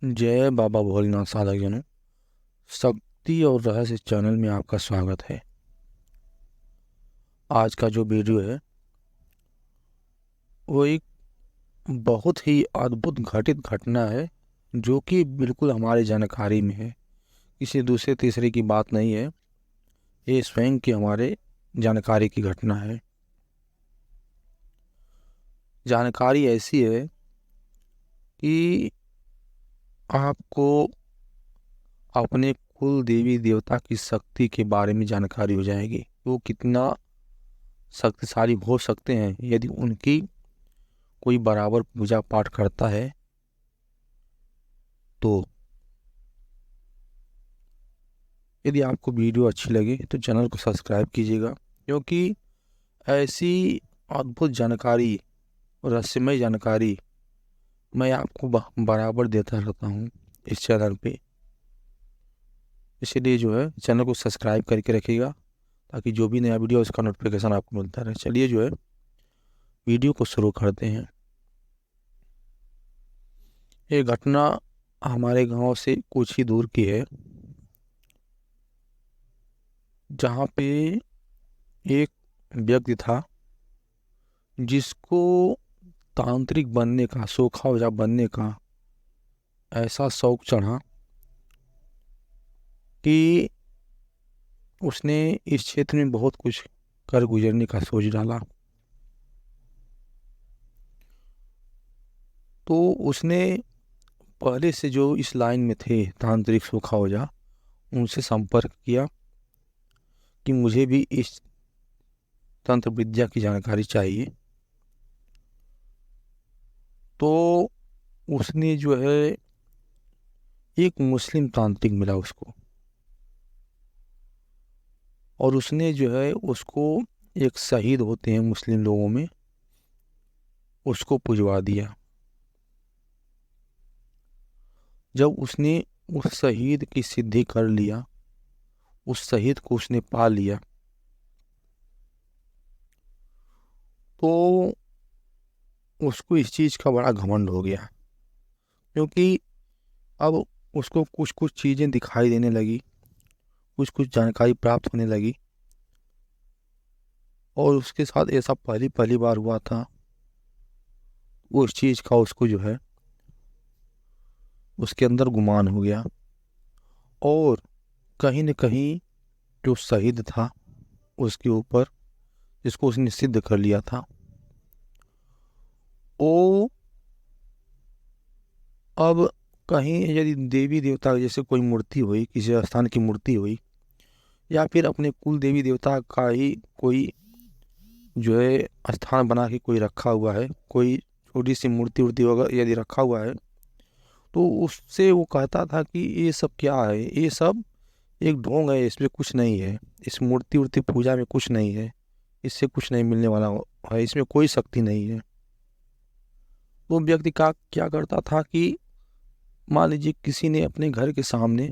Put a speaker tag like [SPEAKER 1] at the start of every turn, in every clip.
[SPEAKER 1] जय बाबा भोलेनाथ साधकजनों। शक्ति और रहस्य चैनल में आपका स्वागत है। आज का जो वीडियो है वो एक बहुत ही अद्भुत घटित घटना है, जो कि बिल्कुल हमारी जानकारी में है। किसी दूसरे तीसरे की बात नहीं है, ये स्वयं की हमारे जानकारी की घटना है। जानकारी ऐसी है कि आपको अपने कुल देवी देवता की शक्ति के बारे में जानकारी हो जाएगी। वो कितना शक्तिशाली हो सकते हैं यदि उनकी कोई बराबर पूजा पाठ करता है तो। यदि आपको वीडियो अच्छी लगे तो चैनल को सब्सक्राइब कीजिएगा, क्योंकि ऐसी अद्भुत जानकारी और रहस्यमय जानकारी मैं आपको बराबर देता रहता हूँ इस चैनल पे। इसीलिए जो है चैनल को सब्सक्राइब करके रखिएगा, ताकि जो भी नया वीडियो है उसका नोटिफिकेशन आपको मिलता रहे। चलिए जो है वीडियो को शुरू करते हैं। ये घटना हमारे गांव से कुछ ही दूर की है, जहाँ पे एक व्यक्ति था जिसको तांत्रिक बनने का, सोखा ओझा बनने का ऐसा शौक चढ़ा कि उसने इस क्षेत्र में बहुत कुछ कर गुजरने का सोच डाला। तो उसने पहले से जो इस लाइन में थे तांत्रिक सोखा ओझा, उनसे संपर्क किया कि मुझे भी इस तंत्र विद्या की जानकारी चाहिए। तो उसने जो है एक मुस्लिम तांत्रिक मिला उसको, और उसने जो है उसको, एक शहीद होते हैं मुस्लिम लोगों में, उसको पुजवा दिया। जब उसने उस शहीद की सिद्धि कर लिया, उस शहीद को उसने पा लिया, तो उसको इस चीज़ का बड़ा घमंड हो गया। क्योंकि अब उसको कुछ कुछ चीज़ें दिखाई देने लगी, कुछ कुछ जानकारी प्राप्त होने लगी, और उसके साथ ऐसा पहली पहली बार हुआ था। वो इस चीज़ का उसको जो है उसके अंदर गुमान हो गया, और कहीं न कहीं जो शहीद था उसके ऊपर, जिसको उसने सिद्ध कर लिया था, वो अब कहीं यदि देवी देवता जैसे कोई मूर्ति हुई, किसी स्थान की मूर्ति हुई, या फिर अपने कुल देवी देवता का ही कोई जो है स्थान बना के कोई रखा हुआ है, कोई छोटी सी मूर्ति वूर्ति वगैरह यदि रखा हुआ है, तो उससे वो कहता था कि ये सब क्या है, ये सब एक ढोंग है, इसमें कुछ नहीं है, इस मूर्ति वूर्ति पूजा में कुछ नहीं है, इससे कुछ नहीं मिलने वाला है, इसमें कोई शक्ति नहीं है। वो व्यक्ति का क्या करता था कि मान लीजिए किसी ने अपने घर के सामने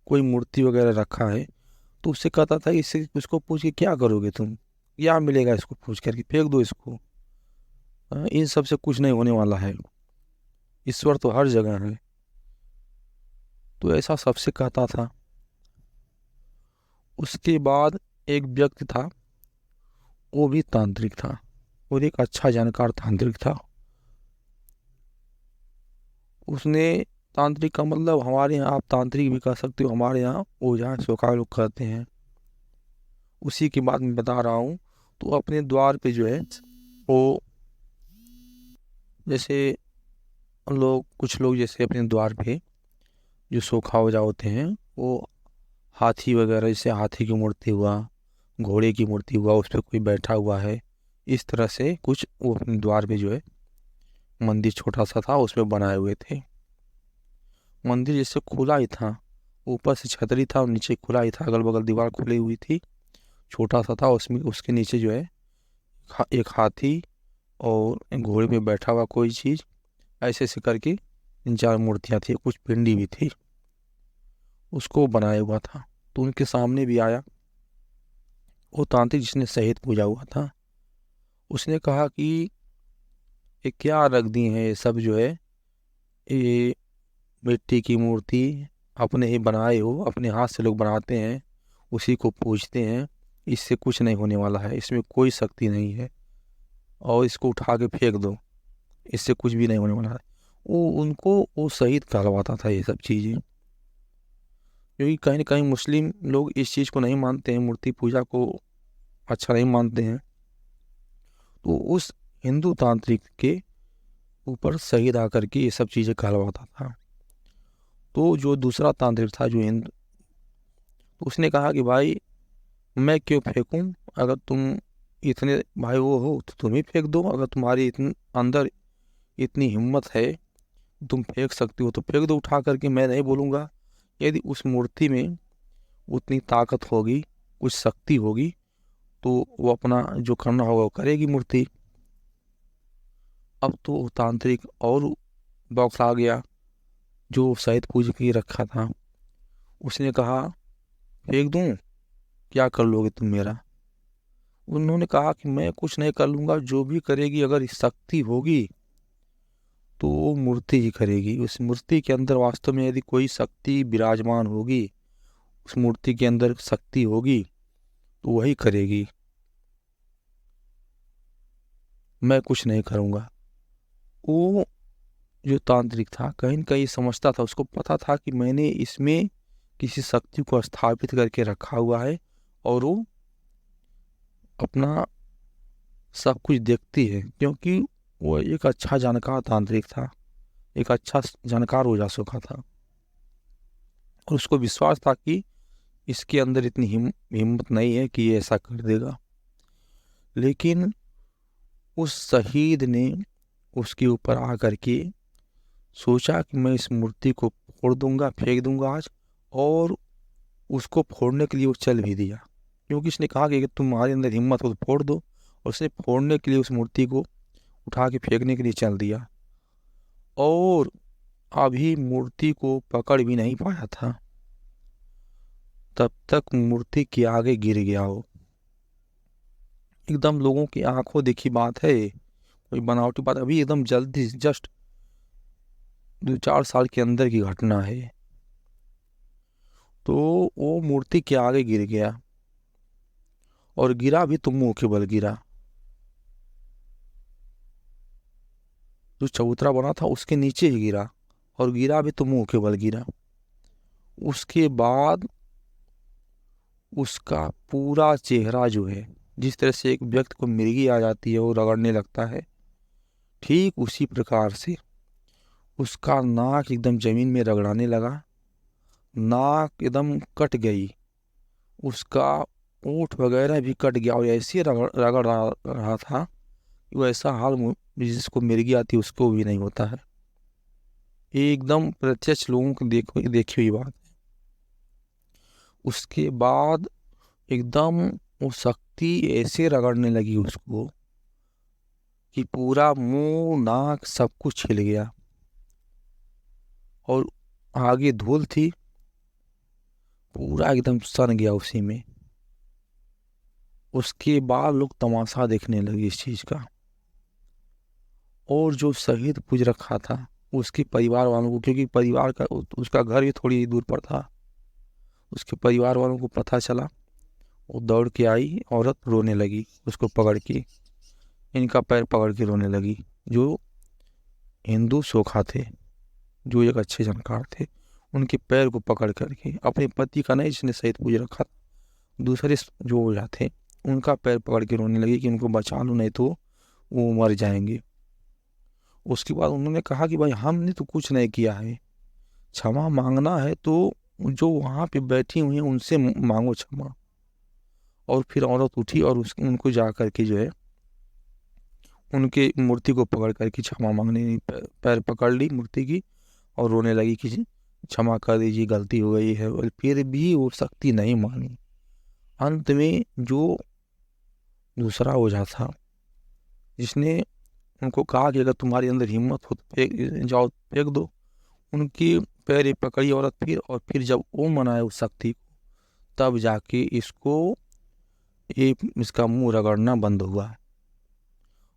[SPEAKER 1] कोई मूर्ति वगैरह रखा है, तो उससे कहता था इससे, उसको पूछ के क्या करोगे तुम, क्या मिलेगा इसको पूछ करके, फेंक दो इसको। इन सब से कुछ नहीं होने वाला है, ईश्वर तो हर जगह है। तो ऐसा सबसे कहता था। उसके बाद एक व्यक्ति था, वो भी तांत्रिक था, और एक अच्छा जानकार तांत्रिक था। उसने, तांत्रिक का मतलब हमारे यहाँ आप तांत्रिक भी कह सकते हो, हमारे यहाँ ओझा सोखा लोग कहते हैं, उसी की बात मैं बता रहा हूँ। तो अपने द्वार पे जो है वो, जैसे लोग, कुछ लोग जैसे अपने द्वार पे जो सोखा ओझा होते हैं, वो हाथी वगैरह, जैसे हाथी की मूर्ति हुआ, घोड़े की मूर्ति हुआ, उस पर कोई बैठा हुआ है, इस तरह से कुछ वो अपने द्वार पे जो है मंदिर छोटा सा था उसमें बनाए हुए थे। मंदिर जैसे खुला ही था, ऊपर से छतरी था और नीचे खुला ही था, अगल बगल दीवार खुली हुई थी, छोटा सा था उसमें। उसके नीचे जो है एक हाथी और एक घोड़े पे बैठा हुआ कोई चीज़, ऐसे ऐसे करके 3 4 मूर्तियाँ थी, कुछ पिंडी भी थी, उसको बनाया हुआ था। तो उनके सामने भी आया वो तांत्रिक जिसने शहीद पूजा हुआ था। उसने कहा कि ये क्या रख दी है, ये सब जो है, ये मिट्टी की मूर्ति अपने ही बनाए हो, अपने हाथ से लोग बनाते हैं, उसी को पूजते हैं। इससे कुछ नहीं होने वाला है, इसमें कोई शक्ति नहीं है, और इसको उठा के फेंक दो, इससे कुछ भी नहीं होने वाला है। वो शहीद कहलवाता था ये सब चीज़ें, क्योंकि कहीं ना कहीं मुस्लिम लोग इस चीज़ को नहीं मानते हैं, मूर्ति पूजा को अच्छा नहीं मानते हैं। तो उस हिंदू तांत्रिक के ऊपर शहीद आकर के ये सब चीज़ें कहलवाता था। तो जो दूसरा तांत्रिक था जो हिंदू, तो उसने कहा कि भाई मैं क्यों फेंकूं, अगर तुम इतने भाई वो हो तो तुम ही फेंक दो, अगर तुम्हारी अंदर इतनी हिम्मत है तुम फेंक सकती हो तो फेंक दो उठा करके, मैं नहीं बोलूँगा। यदि उस मूर्ति में उतनी ताकत होगी, कुछ शक्ति होगी, तो वो अपना जो करना होगा वो करेगी मूर्ति। अब तो तांत्रिक और बौखला गया, जो शायद पूज के रखा था। उसने कहा फेंक दूं, क्या कर लोगे तुम मेरा। उन्होंने कहा कि मैं कुछ नहीं कर लूँगा, जो भी करेगी अगर शक्ति होगी तो वो मूर्ति ही करेगी। उस मूर्ति के अंदर वास्तव में यदि कोई शक्ति विराजमान होगी, उस मूर्ति के अंदर शक्ति होगी तो वही करेगी, मैं कुछ नहीं करूँगा। वो जो तांत्रिक था कहीं न कहीं समझता था, उसको पता था कि मैंने इसमें किसी शक्ति को स्थापित करके रखा हुआ है, और वो अपना सब कुछ देखती है, क्योंकि वो एक अच्छा जानकार तांत्रिक था, एक अच्छा जानकार हो जा चुका था, और उसको विश्वास था कि इसके अंदर इतनी हिम्मत नहीं है कि ये ऐसा कर देगा। लेकिन उस शहीद ने उसके ऊपर आकर के सोचा कि मैं इस मूर्ति को फोड़ दूंगा, फेंक दूंगा आज, और उसको फोड़ने के लिए वो चल भी दिया, क्योंकि उसने कहा कि अगर तुम्हारे अंदर हिम्मत हो तो फोड़ दो, और उसने फोड़ने के लिए उस मूर्ति को उठा के फेंकने के लिए चल दिया, और अभी मूर्ति को पकड़ भी नहीं पाया था, तब तक मूर्ति के आगे गिर गया हो। एकदम लोगों की आंखों देखी बात है, कोई बनावटी बात, अभी एकदम जल्दी जस्ट 2-4 साल के अंदर की घटना है। तो वो मूर्ति के आगे गिर गया, और गिरा भी तो मुंह के बल गिरा। जो चबूतरा बना था उसके नीचे ही गिरा, और गिरा भी तो मुंह के बल गिरा। उसके बाद उसका पूरा चेहरा जो है, जिस तरह से एक व्यक्ति को मिर्गी आ जाती है वो रगड़ने लगता है, ठीक उसी प्रकार से उसका नाक एकदम जमीन में रगड़ाने लगा, नाक एकदम कट गई, उसका ओंठ वगैरह भी कट गया, और ऐसे रगड़ रगड़ रहा था कि वो ऐसा हाल जिसको मिर्गी आती है उसको भी नहीं होता है। ये एकदम प्रत्यक्ष लोगों को देखी हुई बात है। उसके बाद एकदम वो शक्ति ऐसे रगड़ने लगी उसको कि पूरा मुंह नाक सब कुछ छिल गया, और आगे धूल थी, पूरा एकदम सन गया उसी में। उसके बाद लोग तमाशा देखने लगे इस चीज का, और जो शहीद पूज रखा था उसके परिवार वालों को, क्योंकि परिवार का उसका घर भी थोड़ी ही दूर पर था, उसके परिवार वालों को पता चला, वो दौड़ के आई, औरत रोने लगी उसको पकड़ के, इनका पैर पकड़ के रोने लगी। जो हिंदू सोखा थे, जो एक अच्छे जानकार थे, उनके पैर को पकड़ करके, अपने पति का नहीं जिसने शहीद पूज रखा, दूसरे जो ओझा थे उनका पैर पकड़ के रोने लगी कि उनको बचा लो, नहीं तो वो मर जाएंगे। उसके बाद उन्होंने कहा कि भाई हमने तो कुछ नहीं किया है, क्षमा मांगना है तो जो वहाँ पे बैठी हुई हैं उनसे मांगो क्षमा। और फिर औरत उठी और उनको जा करके जो है उनके मूर्ति को पकड़ करके क्षमा मांगने पैर पकड़ ली मूर्ति की, और रोने लगी कि क्षमा कर दीजिए, गलती हो गई है। और फिर भी वो शक्ति नहीं मानी। अंत में जो दूसरा ओझा था जिसने उनको कहा कि अगर तुम्हारे अंदर हिम्मत हो तो फेंक जाओ, फेंक दो, उनकी पैर पकड़ी औरत फिर, और फिर जब वो मनाए उस शक्ति को, तब जाके इसका मुंह रगड़ना बंद हुआ।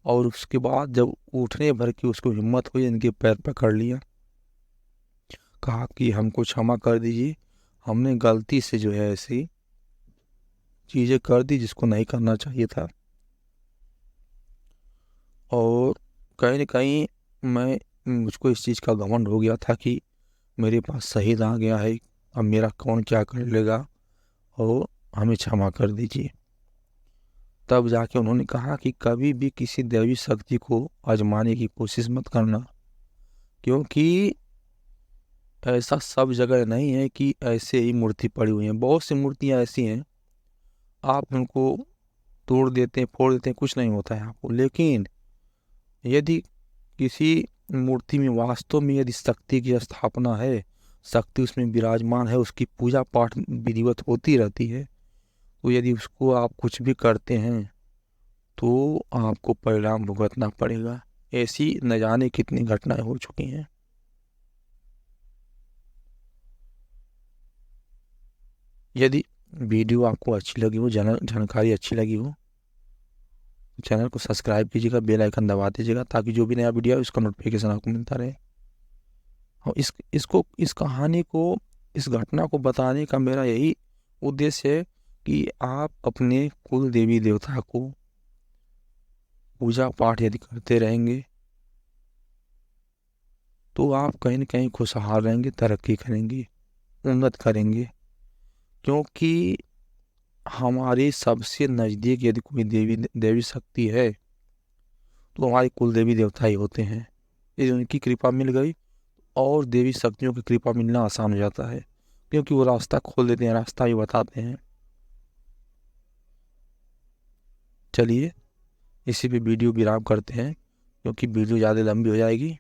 [SPEAKER 1] और उसके बाद जब उठने भर की उसको हिम्मत हुई, इनके पैर पकड़ लिया, कहा कि हमको क्षमा कर दीजिए, हमने गलती से जो है ऐसी चीज़ें कर दी जिसको नहीं करना चाहिए था। और कहीं न कहीं मुझको इस चीज़ का घमंड हो गया था कि मेरे पास शहीद आ गया है, अब मेरा कौन क्या कर लेगा, और हमें क्षमा कर दीजिए। तब जाके उन्होंने कहा कि कभी भी किसी दैवी शक्ति को आजमाने की कोशिश मत करना, क्योंकि ऐसा सब जगह नहीं है कि ऐसे ही मूर्ति पड़ी हुई हैं। बहुत सी मूर्तियाँ ऐसी हैं, आप उनको तोड़ देते हैं, फोड़ देते हैं, कुछ नहीं होता है आपको। लेकिन यदि किसी मूर्ति में वास्तव में यदि शक्ति की स्थापना है, शक्ति उसमें विराजमान है, उसकी पूजा पाठ विधिवत होती रहती है, तो यदि उसको आप कुछ भी करते हैं तो आपको परिणाम भुगतना पड़ेगा। ऐसी न जाने कितनी घटनाएं हो चुकी हैं। यदि वीडियो आपको अच्छी लगी हो, जानकारी अच्छी लगी हो, चैनल को सब्सक्राइब कीजिएगा, बेल आइकन दबा दीजिएगा, ताकि जो भी नया वीडियो है उसका नोटिफिकेशन आपको मिलता रहे। और इस कहानी को, इस घटना को बताने का मेरा यही उद्देश्य है कि आप अपने कुल देवी देवता को पूजा पाठ यदि करते रहेंगे तो आप कहीं न कहीं खुशहाल रहेंगे, तरक्की करेंगे, उन्नत करेंगे। क्योंकि हमारे सबसे नज़दीक यदि कोई देवी शक्ति है तो हमारे कुल देवी देवता ही होते हैं। यदि उनकी कृपा मिल गई, और देवी शक्तियों की कृपा मिलना आसान हो जाता है, क्योंकि वो रास्ता खोल देते हैं, रास्ता ही बताते हैं। चलिए इसी पे वीडियो विराम करते हैं, क्योंकि वीडियो ज़्यादा लंबी हो जाएगी।